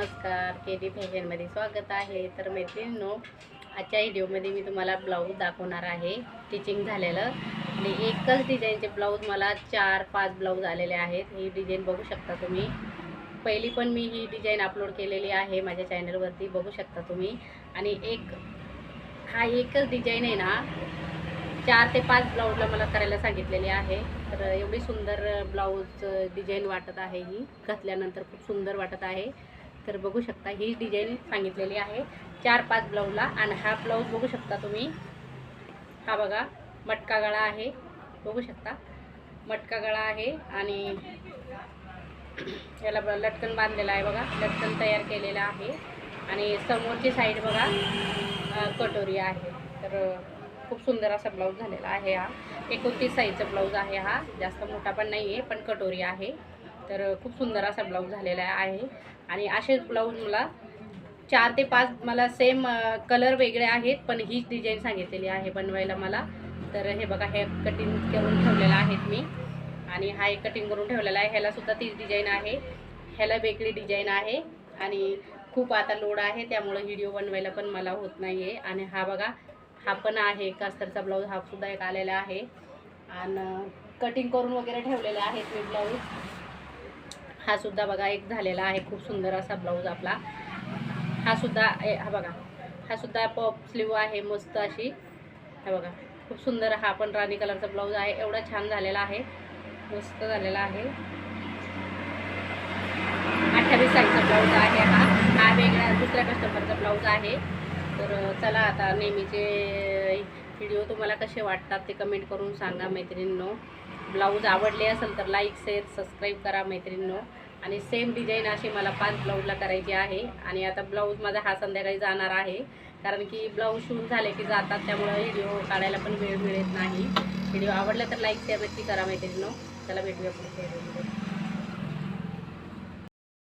नमस्कार, केडी फॅशनमध्ये स्वागत आहे। तर मैत्रिणींनो, आजच्या व्हिडिओमध्ये मी तुम्हाला ब्लाऊज दाखवणार आहे स्टिचिंग झालेलं। आणि एकच डिझाईनचे ब्लाऊज मला 4-5 ब्लाऊज आलेले आहेत। ही डिझाईन बघू शकता तुम्ही। पहिली पण मी ही डिझाईन अपलोड केलेली आहे माझ्या चॅनलवरती, बघू शकता तुम्ही। आणि हा एकच डिझाईन आहे ना, 4 ते 5 ब्लाऊजला मला करायला सांगितलेली आहे। तर एवढी सुंदर ब्लाऊज डिझाईन वाटत आहे, ही घातल्यानंतर खूप सुंदर वाटत आहे। तर बघू शकता ही डिझाईन सांगितलेली आहे 4-5 ब्लाऊजला। आणि हा ब्लाऊज बघू शकता तुम्ही, हा बघा मटका गळा आहे, बघू शकता मटका गळा आहे। आणि याला लटकन बांधलेला आहे बघा, लटकन तयार केलेला आहे। आणि समोरची साईड बघा कटोरी आहे। तर खूप सुंदर असा ब्लाऊज झालेला आहे। हा 29 साईजचा ब्लाऊज आहे, हा जास्त मोठा पण नाही आहे, पण कटोरी आहे। तर खूप सुंदर असा ब्लाऊज झालेला आहे। आणि असे ब्लाऊज मला 4 ते 5 मला सेम कलर वेगळे आहेत, पण हीच डिझाईन सांगितलेली आहे बनवायला मला। तर हे बघा, हे कटिंग करून ठेवलेलं आहेत मी। आणि हा एक कटिंग करून ठेवलेला आहे, ह्याला सुद्धा तीच डिझाईन आहे, ह्याला वेगळी डिझाईन आहे। आणि खूप आता लोड आहे, त्यामुळे व्हिडिओ बनवायला पण मला होत नाही आहे। आणि हा बघा, हा पण आहे कास्तरचा ब्लाऊज, हा सुद्धा एक आलेला आहे। आणि कटिंग करून वगैरे ठेवलेले आहेत मी ब्लाऊज। हा सुद्धा बघा एक झालेला आहे, खूप सुंदर असा ब्लाऊज आपला। हा सुद्धा हा बघा, हा सुद्धा पॉप स्लीव आहे मस्त अशी, हा बघा खूप सुंदर। हा पण राणी कलरचा ब्लाऊज आहे, एवढा छान झालेला आहे, मस्त झालेला आहे। 28 साईजचा ब्लाऊज आहे हा वेगळ्या दुसऱ्या कस्टमरचा ब्लाऊज आहे। तर चला, आता नेहमीचे व्हिडिओ तुम्हाला कसे वाटतात ते कमेंट करून सांगा मैत्रिणींनो। ब्लाऊज आवडले असेल तर लाईक शेअर सबस्क्राईब करा मैत्रिणींनो। आणि सेम डिझाईन अशी मला 5 ब्लाऊजला करायची आहे। आणि आता ब्लाऊज माझा हा संध्याकाळी जाणार आहे, कारण की ब्लाऊज शिवून झाले की जातात, त्यामुळे व्हिडिओ काढायला पण वेळ मिळत नाही। व्हिडिओ आवडला तर लाईक शेअर नक्की करा मैत्रिणींनो। चला भेटूया पुढच्या व्हिडिओमध्ये।